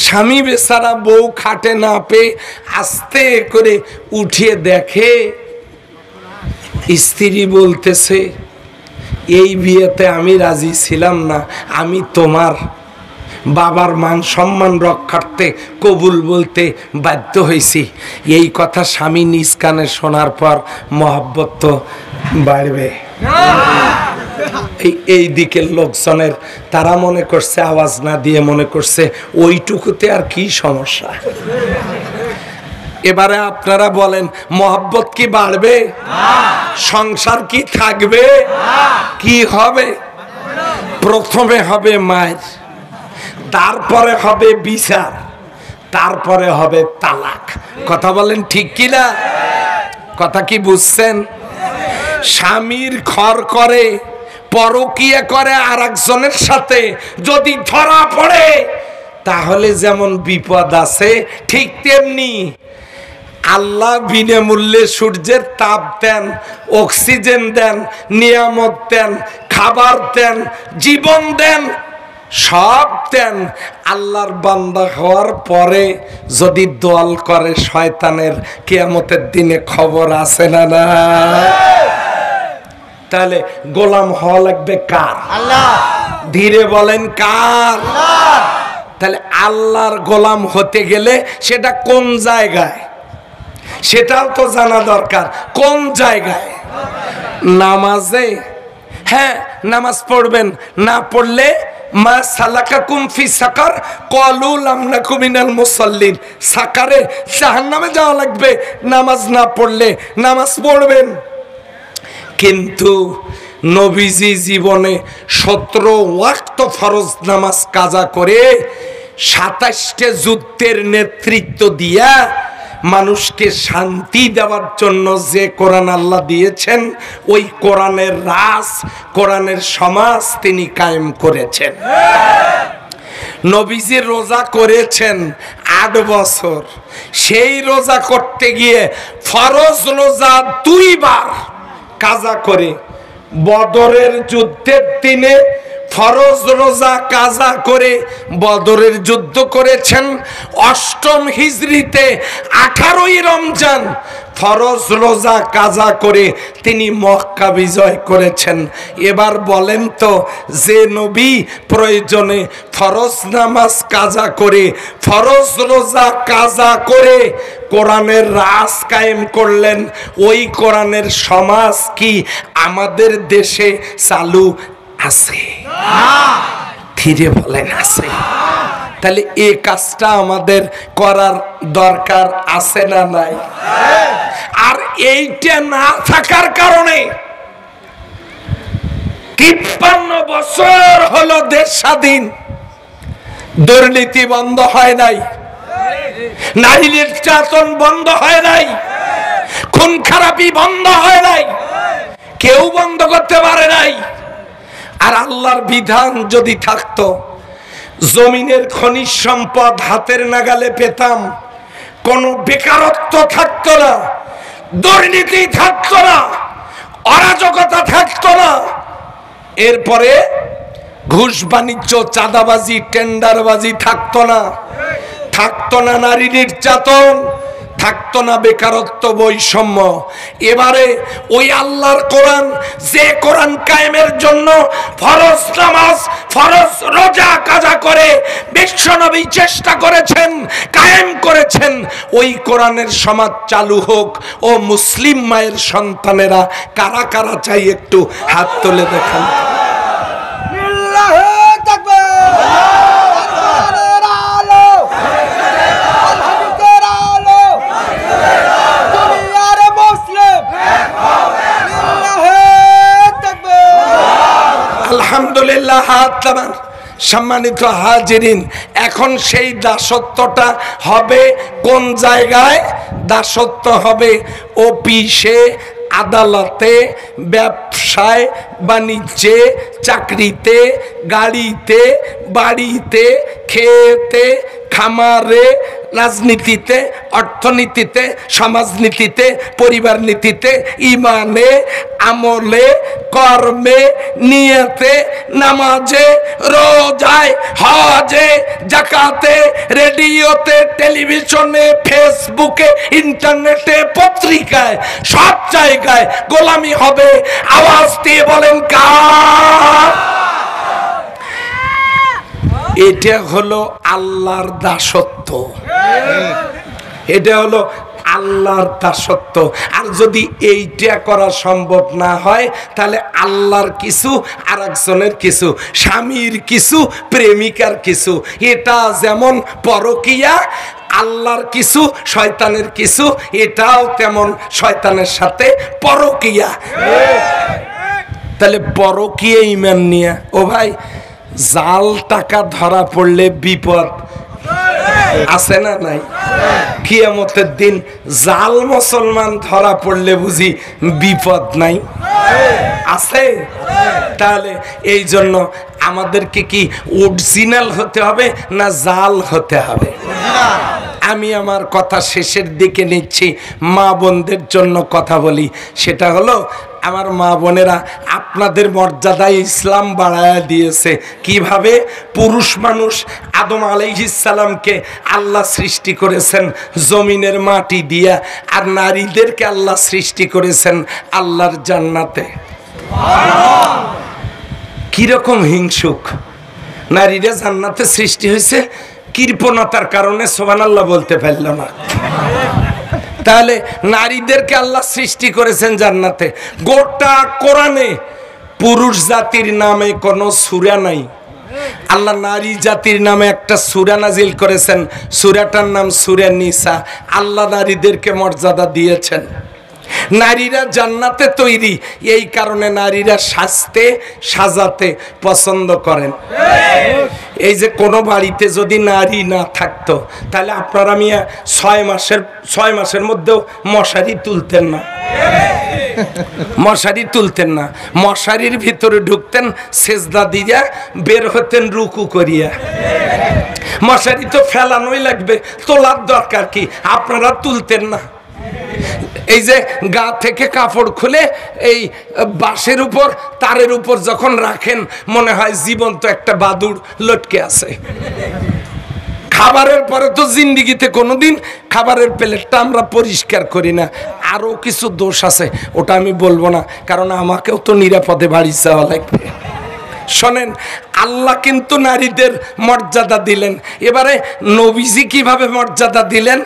স্বামী বেচারা বউ খাটে না পেয়ে আস্তে করে উঠিয়ে দেখে স্ত্রী বলতেছে, এই বিয়েতে আমি রাজি ছিলাম না, আমি তোমার, বাবার মান সম্মান রক্ষার্থে কবুল বলতে বাধ্য হয়েছি। এই কথা স্বামী নিজ কানে শোনার পর মহব্বত তো বাড়বে। এই দিকের লোকজনের তারা মনে করছে, আওয়াজ না দিয়ে মনে করছে ওইটুকুতে আর কি সমস্যা। এবারে আপনারা বলেন, মহব্বত কি বাড়বে? সংসার কি থাকবে? কি হবে? প্রথমে হবে মায়ের, তারপরে হবে বিচার, তারপরে হবে তালাক। কথা বলেন ঠিক কিনা? কথা কি বুঝছেন? স্বামীর ঘর করে, পরকিয়া করে আরেকজনের সাথে, যদি ধরা পড়ে তাহলে যেমন বিপদ আছে, ঠিক তেমনি আল্লাহ বিনামূল্যে সূর্যের তাপ দেন, অক্সিজেন দেন, নিয়ামত দেন, খাবার দেন, জীবন দেন, সব দেন। আল্লাহর বান্দা হওয়ার পরে যদি দল করে শয়তানের, কিয়ামতের দিনে খবর আছে না না? তাহলে গোলাম হওয়া লাগবে কার? আল্লাহ। ধীরে বলেন কার? আল্লাহ। তাহলে আল্লাহর গোলাম হতে গেলে সেটা কোন জায়গায়, সেটাও তো জানা দরকার। কোন জায়গায়? নামাজে। হ্যাঁ, নামাজ পড়বেন, না পড়লে মা সালাকাকুম ফি সাকার ক্বালু লাম নাকু মিনাল মুসাল্লিন, সাকারে জাহান্নামে যাওয়া লাগবে নামাজ না পড়লে। নামাজ পড়বেন, কিন্তু নবীজি জীবনে 17 ওয়াক্ত ফরজ নামাজ কাজা করে 27টে যুদ্ধের নেতৃত্ব দিয়া মানুষকে শান্তি দেওয়ার জন্য যে কোরআন আল্লাহ দিয়েছেন, ওই কোরআনের রাজ, কোরআনের সমাজ তিনি কায়েম করেছেন। নবীজি রোজা করেছেন 8 বছর, সেই রোজা করতে গিয়ে ফরজ রোজা 2 বার কাজা করে, বদরের যুদ্ধের দিনে ফরজ রোজা কাজা করে বদরের যুদ্ধ করেছেন। 8ম হিজরিতে 18ই রমজান ফরজ রোজা কাজা করে তিনি মক্কা বিজয় করেছেন। এবার বলেন তো, যে নবী প্রয়োজনে ফরজ নামাজ কাজা করে, ফরজ রোজা কাজা করে কোরআনের রাজ কায়েম করলেন, ওই কোরআনের সমাজ কি আমাদের দেশে চালু আছে? ধীরে বলেন আছে। তাহলে এই কাজটা আমাদের করার দরকার আছে না নাই? আর এইটা না থাকার কারণে 53 বছর হলো দেশ স্বাধীন, দুর্নীতি বন্ধ হয় নাই, নারী নির্যাতন বন্ধ হয় নাই, খুন খারাপি বন্ধ হয় নাই, কেউ বন্ধ করতে পারে নাই। আর আল্লাহর বিধান যদি থাকতো, জমিনের খনিজ সম্পদ হাতের নাগালে পেতাম, কোনো বেকারত্ব থাকতো না, দুর্নীতি থাকতো না, অরাজকতা থাকতো না। এরপরে ঘুষ বাণিজ্য, চাঁদাবাজি, টেন্ডারবাজি থাকতো না, থাকতো না নারী নির্যাতন, থাকতো না বেকারত্ব, বৈষম্য। এবারে ওই আল্লাহর কোরআন, যে কোরআন কায়েমের জন্য ফরজ নামাজ, ফরজ রোজা কাজা করে বিশ্বনবী চেষ্টা করেছেন, কায়েম করেছেন, ওই কোরআনের সমাজ চালু হোক। ও মুসলিম মায়ের সন্তানেরা কারা কারা চাই একটু হাত তুলে দেখান। আল্লাহু তাকবীর, আল্লাহর আলো। আমার সম্মানিত হাজিরিন, এখন সেই দাসত্বটা হবে কোন জায়গায়? দাসত্ব হবে অফিসে, আদালতে, ব্যবসায় বাণিজ্যে, চাকরিতে, গাড়িতে, বাড়িতে, খেতে, খামারে, রাজনীতিতে, অর্থনীতিতে, সমাজনীতিতে, পরিবার নীতিতে, ইমানে, আমলে, কর্মে, নিয়তে, নামাজে, রোজায়, হজে, জাকাতে, রেডিওতে, টেলিভিশনে, ফেসবুকে, ইন্টারনেটে, পত্রিকায়, সব জায়গায় গোলামি হবে। আওয়াজ দিয়ে বলেন কার? এটা হলো আল্লাহর দাসত্ব, এটা হলো আল্লাহর দাসত্ব। আর যদি এইটা করা সম্ভব না হয়, তাহলে আল্লাহর কিছু আর একজনের কিছু, স্বামীর কিছু, প্রেমিকার কিছু। এটা যেমন পরকীয়া, আল্লাহর কিছু শয়তানের কিছু, এটাও তেমন শয়তানের সাথে পরকীয়া। তাহলে পরকীয়া ঈমান নিয়ে, ও ভাই, জাল টাকা ধরা পড়লে বিপদ আছে না নাই? কিয়ামতের দিন জাল মুসলমান ধরা পড়লে বুঝি বিপদ নাই? আছে। তাহলে এই জন্য আমাদেরকে কি অরিজিনাল হতে হবে না জাল হতে হবে? আমি আমার কথা শেষের দিকে নিচ্ছি, মা বোনদের জন্য কথা বলি। সেটা হলো, আমার মা বোনেরা, আপনাদের মর্যাদায় ইসলাম বাড়ায়া দিয়েছে। কিভাবে? পুরুষ মানুষ আদম আলাইহিস সালামকে আল্লাহ সৃষ্টি করেছেন জমিনের মাটি দিয়া, আর নারীদেরকে আল্লাহ সৃষ্টি করেছেন আল্লাহর জান্নাতে। কিরকম হিংসুক! নারীরা জান্নাতে সৃষ্টি হয়েছে, কৃপণতার কারণে সুবহানাল্লাহ বলতে পারল না। তাহলে নারীদেরকে আল্লাহ সৃষ্টি করেছেন জান্নাতে। গোটা কোরআনে পুরুষ জাতির নামে কোনো সূরা নাই। আল্লাহ নারী জাতির নামে একটা সূরা নাজিল করেছেন, সূরাটার নাম সূরা নিসা। আল্লাহ নারীদেরকে মর্যাদা দিয়েছেন। নারীরা জান্নাতে তৈরি, এই কারণে নারীরা সাজতে সাজাতে পছন্দ করেন। এই যে কোনো বাড়িতে যদি নারী না থাকতো, তাহলে আপনারা মিয়া 6 মাসের মধ্যেও মশারি তুলতেন না, মশারি তুলতেন না। মশারির ভিতরে ঢুকতেন সেজদা দিয়া, বের হতেন রুকু করিয়া। মশারি তো ফেলানোই লাগবে, তোলার দরকার কি? আপনারা তুলতেন না। এই যে গা থেকে কাপড় খুলে এই বাঁশের উপর, তারের উপর যখন রাখেন, মনে হয় জীবন্ত একটা বাদুড় লটকে আছে। খাবারের পরে তো জিন্দিগিতে কোনোদিন খাবারের প্লেটটা আমরা পরিষ্কার করি না। আরো কিছু দোষ আছে, ওটা আমি বলবো না, কারণ আমাকেও তো নিরাপদে বাড়ি যাওয়া লাগবে। শোনেন, আল্লাহ কিন্তু নারীদের মর্যাদা দিলেন। এবারে নবীজি কিভাবে মর্যাদা দিলেন?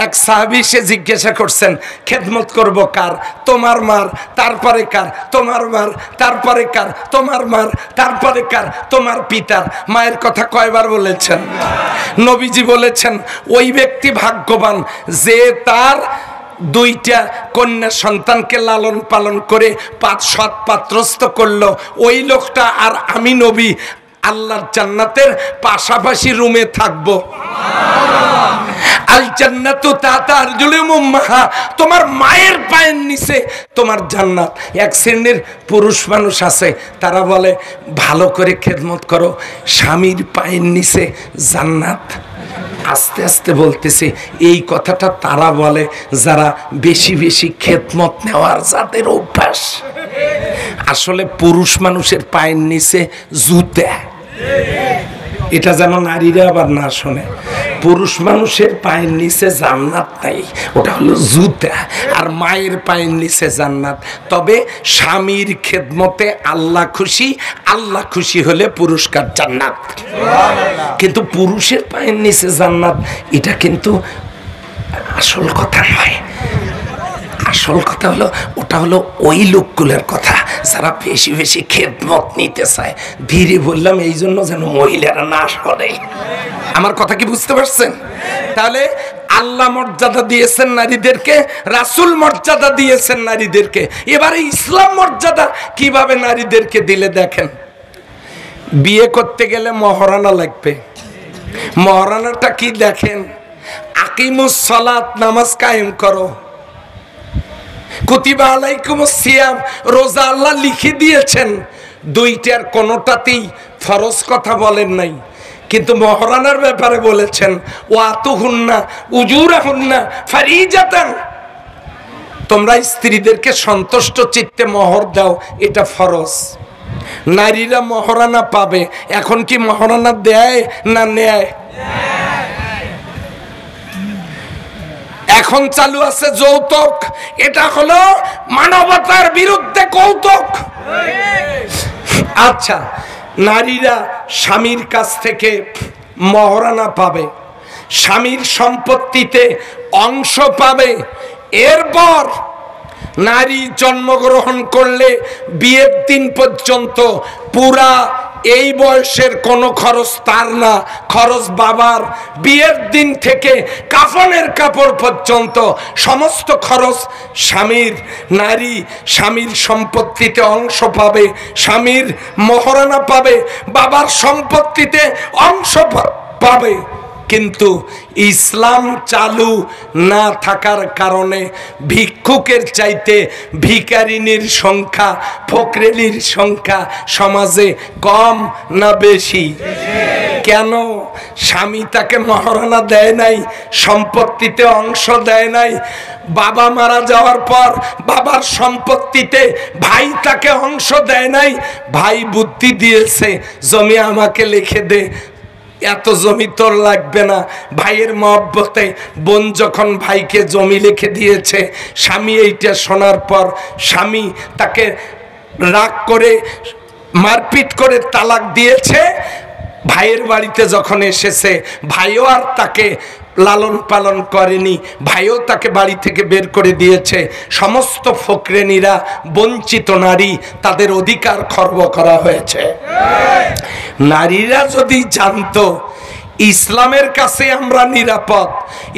এক সাহাবী সে জিজ্ঞাসা করছেন, খেদমত করব কার? তোমার মার। তারপরে কার? তোমার মার। তারপরে কার? তোমার মার। তারপরে কার? তোমার পিতার। মায়ের কথা কয়বার বলেছেন? নবীজি বলেছেন, ওই ব্যক্তি ভাগ্যবান যে তার 2টা কন্যা সন্তানকে লালন পালন করে সৎ পাত্রস্থ করলো। ওই লোকটা আর আমি নবী আল্লাহর জান্নাতের পাশাপাশি রুমে থাকবো। আল জান্নাতু তাহতা আরজুলিহিম উম্মাহা, তোমার মায়ের পায়ের নিচে তোমার জান্নাত। এক শ্রেণীর পুরুষ মানুষ আছে, তারা বলে ভালো করে খেদমত করো, স্বামীর পায়ের নিচে জান্নাত। আস্তে আস্তে বলতেছে, এই কথাটা তারা বলে যারা বেশি বেশি খেদমত নেওয়ার যাদের অভ্যাস। আসলে পুরুষ মানুষের পায়ের নিচে জুতা। এটা যেন নারীরা আবার না শোনে। পুরুষ মানুষের পায়ের নিচে জান্নাত নাই, ওটা হলো জুতা। আর মায়ের পায়ের নিচে জান্নাত। তবে স্বামীর খেদমতে আল্লাহ খুশি, আল্লাহ খুশি হলে পুরস্কার জান্নাত। কিন্তু পুরুষের পায়ের নিচে জান্নাত, এটা কিন্তু আসল কথা নয়। আসল কথা হলো, ওটা হলো ওই লোকগুলোর কথা যারা বেশি বেশি খেদমত নিতে চায়। ধীরে বললাম এই জন্য যেন মহিলারা না করে। আমার কথা কি বুঝতে পারছেন? তাহলে আল্লাহ মর্যাদা দিয়েছেন নারীদেরকে, রাসূল মর্যাদা দিয়েছেন নারীদেরকে। এবারে ইসলাম মর্যাদা কিভাবে নারীদেরকে দিলে দেখেন। বিয়ে করতে গেলে মহারানা লাগবে। মহারানাটা কি দেখেন, আকিমুস সালাত, নামাজ কায়েম করো, কুতিবা আলাইকুমুস সিয়াম, রোজা আল্লাহ লিখে দিয়েছেন। দুইটার কোনোটাতেই ফরজ কথা বলেন নাই, কিন্তু মহারানার ব্যাপারে বলেছেন ওয়াতুহুন্না উজুরাহুন্না ফারিজাতান, তোমরা স্ত্রীদেরকে সন্তুষ্ট চিত্তে মোহর দাও, এটা ফরজ। নারীরা মহারানা পাবে। এখন কি মহারানা দেয় না নেয়? এখন চালু আছে যৌতুক, এটা হলো মানবতার বিরুদ্ধে কৌতুক। আচ্ছা, নারীরা স্বামীর কাছ থেকে মহারানা পাবে, স্বামীর সম্পত্তিতে অংশ পাবে। এরপর নারী জন্মগ্রহণ করলে বিয়ের দিন পর্যন্ত পুরা এই বয়সের কোনো খরচ তার না, খরচ বাবার। বিয়ের দিন থেকে কাফনের কাপড় পর্যন্ত সমস্ত খরচ স্বামীর। নারী স্বামীর সম্পত্তিতে অংশ পাবে, স্বামীর মহারানা পাবে, বাবার সম্পত্তিতে অংশ পাবে। কিন্তু ইসলাম চালু না থাকার কারণে ভিক্ষুকের চাইতে ভিখারিনীর সংখ্যা, ফকরেলির সংখ্যা সমাজে কম না বেশি? কেন? স্বামী তাকে মহারানা দেয় নাই, সম্পত্তিতে অংশ দেয় নাই। বাবা মারা যাওয়ার পর বাবার সম্পত্তিতে ভাই তাকে অংশ দেয় নাই। ভাই বুদ্ধি দিয়েছে, জমি আমাকে লিখে দে, এত জমি তোর লাগবে না। ভাইয়ের মহব্বতে বোন যখন ভাইকে জমি লিখে দিয়েছে, স্বামী এইটা শোনার পর স্বামী তাকে রাগ করে মারপিট করে তালাক দিয়েছে। ভাইয়ের বাড়িতে যখন এসেছে, ভাইও আর তাকে লালন পালন করেনি, ভাইও তাকে বাড়ি থেকে বের করে দিয়েছে। সমস্ত ফকরেনীরা, বঞ্চিত নারী, তাদের অধিকার খর্ব করা হয়েছে। নারীরা যদি জানতো ইসলামের কাছে আমরা নিরাপদ,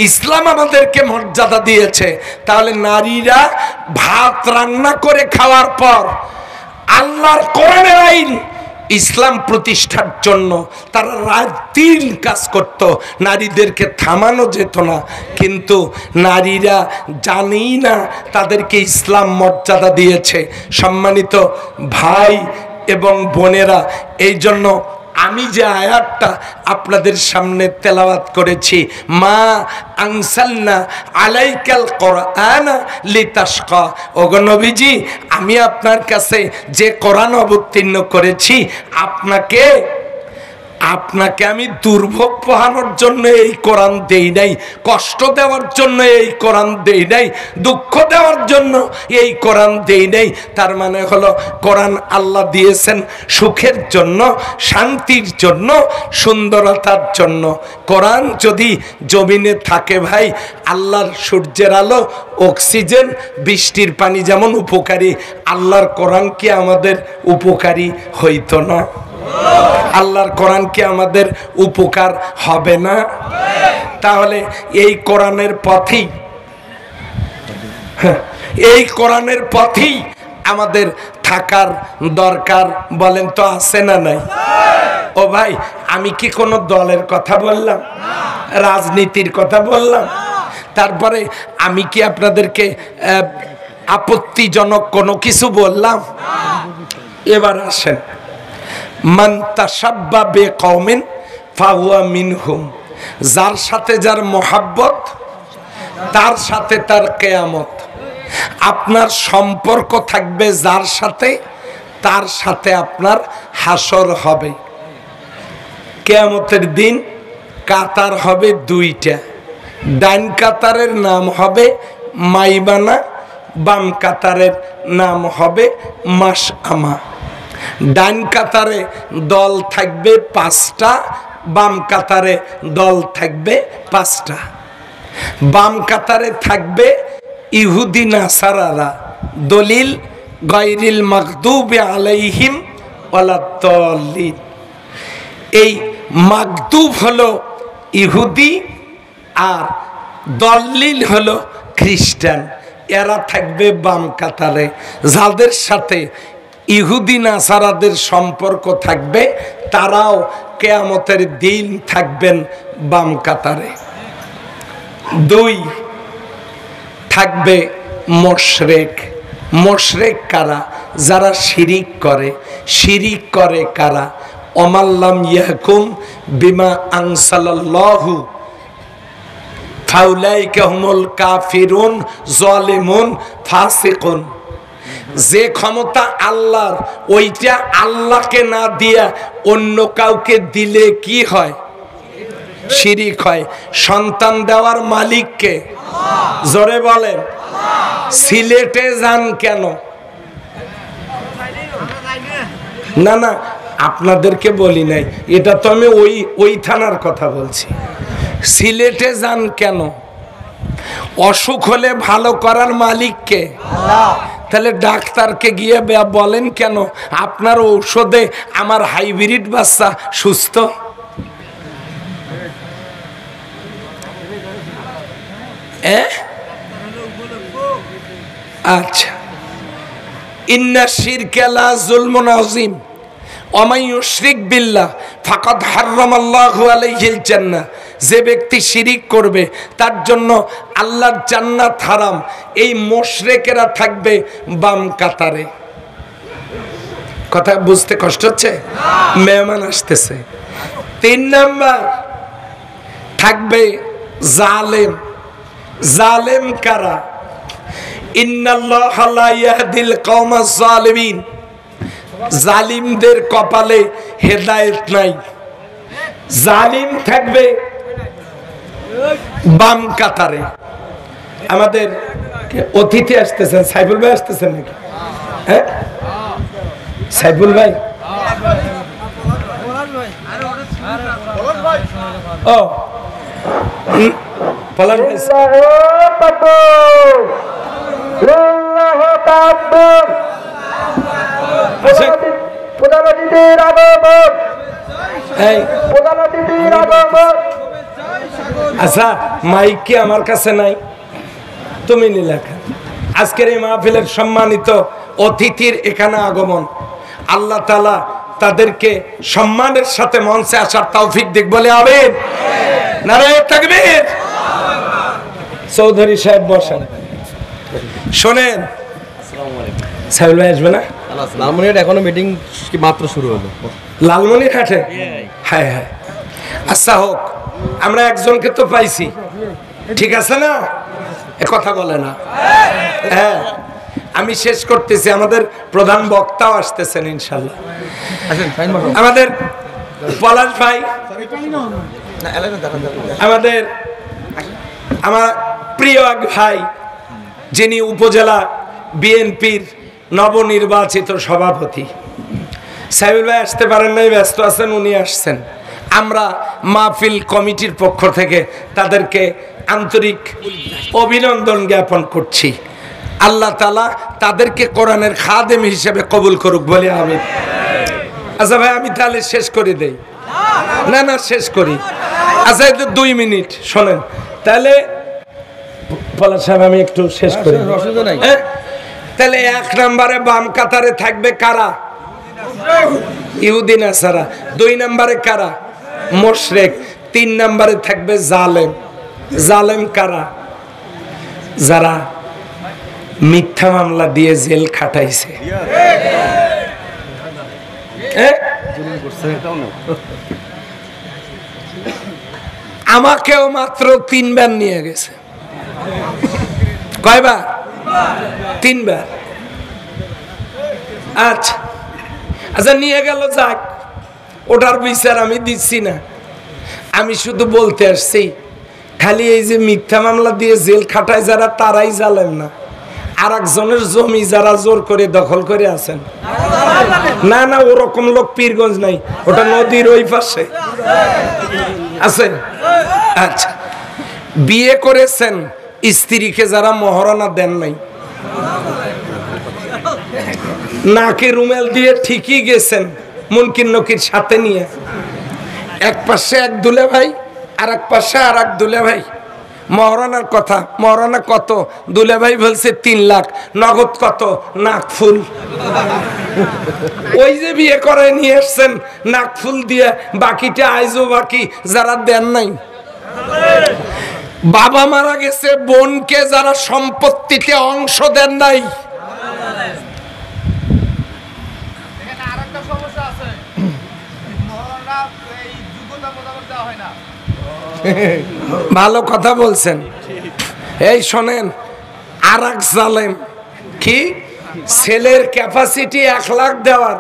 ইসলাম আমাদেরকে মর্যাদা দিয়েছে, তাহলে নারীরা ভাত রান্না করে খাওয়ার পর আল্লাহর কোরআনের আইন ইসলাম প্রতিষ্ঠার জন্য তারা রাত দিন কাজ করত, নারীদেরকে থামানো যেত না। কিন্তু নারীরা জানেই না তাদেরকে ইসলাম মর্যাদা দিয়েছে। সম্মানিত ভাই এবং বোনেরা, এই জন্য আমি যে আয়াতটা আপনাদের সামনে তেলাওয়াত করেছি, মা আনসালনা আলাইকাল কোরআন লিতাশকা, ওগো নবীজি, আমি আপনার কাছে যে কোরআন অবতীর্ণ করেছি, আপনাকে আমি দুর্ভোগ পোহানোর জন্য এই কোরআন দেই নাই, কষ্ট দেওয়ার জন্য এই কোরআন দেই নাই, দুঃখ দেওয়ার জন্য এই কোরআন দেই নাই। তার মানে হলো কোরআন আল্লাহ দিয়েছেন সুখের জন্য, শান্তির জন্য, সুন্দরতার জন্য। কোরআন যদি জমিনে থাকে ভাই, আল্লাহর সূর্যের আলো, অক্সিজেন, বৃষ্টির পানি যেমন উপকারী, আল্লাহর কোরআন কি আমাদের উপকারী হইতো না? আল্লাহর কোরআন কি আমাদের উপকার হবে না? তাহলে এই কোরআনের পথেই, এই কোরআনের পথেই আমাদের থাকার দরকার। বলেন তো আছে না নাই? ও ভাই, আমি কি কোনো দলের কথা বললাম, রাজনীতির কথা বললাম? তারপরে আমি কি আপনাদেরকে আপত্তিজনক কোনো কিছু বললাম? এবার আসেন, মান তাশাব্বা বিকওমিন ফাহুয়া মিনহুম, যার সাথে যার মোহাব্বত তার সাথে তার কিয়ামত। আপনার সম্পর্ক থাকবে যার সাথে, তার সাথে আপনার হাসর হবে। কিয়ামতের দিন কাতার হবে দুইটা, ডান কাতারের নাম হবে মাইবানা, বাম কাতারের নাম হবে মাশআমা। ডান কাতারে দল থাকবে 5টা, বাম কাতারে দল থাকবে 5টা। বাম কাতারে থাকবে ইহুদি নাসারারা, দলিল গায়রিল মাগদুবি আলাইহিম ওয়ালাদ-দাল্লিন। এই মাগদুব হলো ইহুদি আর দল্লিল হলো খ্রিস্টান। এরা থাকবে বাম কাতারে। যাদের সাথে ইহুদি নাসারাদের সম্পর্ক থাকবে, তারাও কিয়ামতের দিন থাকবেন বাম কাতারে। 2 থাকবে মুশরিক। মুশরিক কারা? যারা শিরিক করে। শিরিক করে কারা? ওমাল্লাম ইয়াহকুম বিমা আনসালাল্লাহু ফাউলাইকা হুমুল কাফিরুন জালিমুন ফাসিকুন। যে ক্ষমতা আল্লাহর, ওইটা আল্লাহকে না দিয়া অন্য কাউকে দিলে কি হয়? শিরিক হয়। সন্তান দেওয়ার মালিককে? জোরে বলেন। সিলেটে যান কেন? না না, আপনাদেরকে বলি নাই, এটা তো আমি ওই থানার কথা বলছি। সিলেটে যান কেন? অসুখ হলে ভালো করার মালিককে? তাহলে ডাক্তারকে গিয়ে বলেন কেন আপনার ঔষধে আমার হাইব্রিড বাচ্চা সুস্থ? আচ্ছা, ইন্না শিরকা লা যুলমুন আযীম ওয়া মান ইউশরিক বিল্লাহ ফাকাদ হারামাল্লাহু আলাইহিল জান্নাহ। যে ব্যক্তি শিরিক করবে তার জন্য আল্লাহর জান্নাত হারাম। এই মুশরিকেরা থাকবে বাম কাতারে। কথা বুঝতে কষ্ট হচ্ছে? মেহমান আসতেছে। 3 নাম্বার থাকবে জালেম। জালেম কারা? ইন্নাল্লাহা লা ইয়াহদিল কওমাজ জালিমিন। জালিমদের কপালে হেদায়েত নাই। জালিম থাকবে বাম কাতারে। আমাদের অতিথি আসতেছেন, সাইফুল ভাই আসতেছেন নাকি? হ্যাঁ সাইফুল ভাই, ও পলাশ ভাই, আচ্ছা মাইক কি আমার কাছে নাই? তুমি নীলাখা। আজকের এই মাহফিলের সম্মানিত অতিথির এখানে আগমন, আল্লাহ তাআলা তাদেরকে সম্মানের সাথে মঞ্চে আসার তৌফিক দিক বলে আমিন। নারায়ে তাকবীর। চৌধুরী সাহেব বসেন। শোনেন, সাইফুল ভাই আসবে না? লালমনিরহাট এখনো মিটিং কি মাত্র শুরু হলো। লালমনিরহাটে? হ্যাঁ হ্যাঁ। আচ্ছা হোক, আমরা একজনকে তো পাইছি, ঠিক আছে না? এ কথা বলে না। হ্যাঁ, আমি শেষ করতেছি। আমাদের প্রধান বক্তাও আসতেছেন ইনশাল্লাহ। আমাদের পলাশ ভাই, আমার প্রিয় এক ভাই, যিনি উপজেলা বিএনপির নবনির্বাচিত সভাপতি। সাইফুল ভাই আসতে পারেন নাই, ব্যস্ত আছেন, উনি আসছেন। আমরা মাহফিল কমিটির পক্ষ থেকে তাদেরকে আন্তরিক অভিনন্দন জ্ঞাপন করছি। আল্লাহ তাআলা তাদেরকে কোরআনের খাদেম হিসেবে কবুল করুক বলে আমিন। আচ্ছা ভাই, আমি তাহলে শেষ করে দেই। না না, শেষ করি। আচ্ছা, এই তো 2 মিনিট শোনেন তাহলে। পলাশ সাহেব, আমি একটু শেষ করি। তাহলে 1 নম্বরে বাম কাতারে থাকবে কারা? ইহুদি নাসারা। 2 নম্বরে কারা? মুশরিক। 3 নম্বরে থাকবে জালেম। জালেম কারা? যারা মিথ্যা মামলা দিয়ে জেল খাটাইছে। আমাকেও মাত্র 3 বার নিয়ে গেছে। কয়বার? 3 বার। আচ্ছা আচ্ছা, নিয়ে গেল, যাক, ওটার বিচার আমি দিচ্ছি না। আমি শুধু বলতে আসছি, খালি এই যে মিথ্যা মামলা দিয়ে জেল খাটায় যারা, তারাই জালেম না। আর একজনের জমি যারা জোর করে দখল করে আছেন, না না, ওরকম লোক পীরগঞ্জ নাই, ওটা নদীর ওই পাশে আছে। আচ্ছা, বিয়ে করেছেন, স্ত্রীকে যারা মহারণা দেন নাই, নাকে রুমেল দিয়ে ঠিকই গেছেন মুনকির নকির সাথে নিয়ে, এক পাশে এক দুলে ভাই আর এক পাশে আর এক দুলে ভাই, মহারানার কথা, মহারানা কত? দুলাভাই বলছে 3 লাখ। নগদ কত? নাকফুল। ওই যে বিয়ে করে নিয়ে এসছেন নাকফুল দিয়ে, বাকিটা আইজও বাকি যারা দেন নাই। বাবা মারা গেছে, বোনকে যারা সম্পত্তিতে অংশ দেন নাই। ভালো কথা বলছেন। এই শোনেন, আর এক জালেম কি, ছেলের ক্যাপাসিটি 1 লাখ দেওয়ার,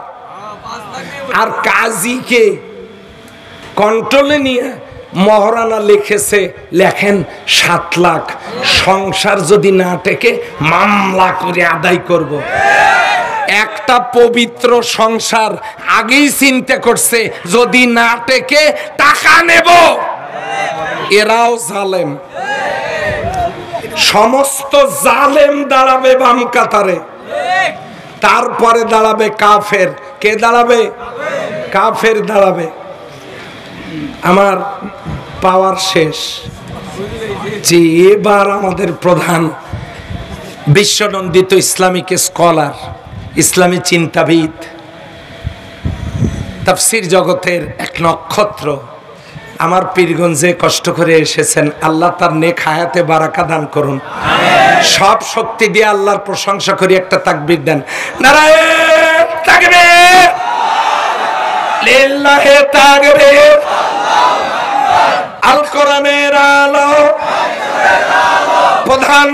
আর কাজীকে কন্ট্রোলে নিয়ে মহারানা লিখেছে, লেখেন 7 লাখ, সংসার যদি না টেকে মামলা করে আদায় করব। একটা পবিত্র সংসার আগেই চিন্তা করছে, যদি না টেকে টাকা নেব। এরাও জালেম। সমস্ত জালেম দাঁড়াবে বাম কাতারে, তারপরে দাঁড়াবে কাফের। কে দাঁড়াবে? কাফের দাঁড়াবে। আমার পাওয়ার শেষ। যে এবার আমাদের প্রধান বিশ্বনন্দিত ইসলামিক স্কলার, ইসলামী চিন্তাবিদ, তাফসীর জগতের এক নক্ষত্র, আমার পীরগঞ্জে কষ্ট করে এসেছেন। আল্লাহ তার নেক হায়াতে বারাকা দান করুন। সব শক্তি দিয়ে আল্লাহর প্রশংসা করি। একটা তাকবীর দেন। নারায়ে তাকবীর, লিল্লাহি তাকবীর। আল কোরআনের আলো, প্রধান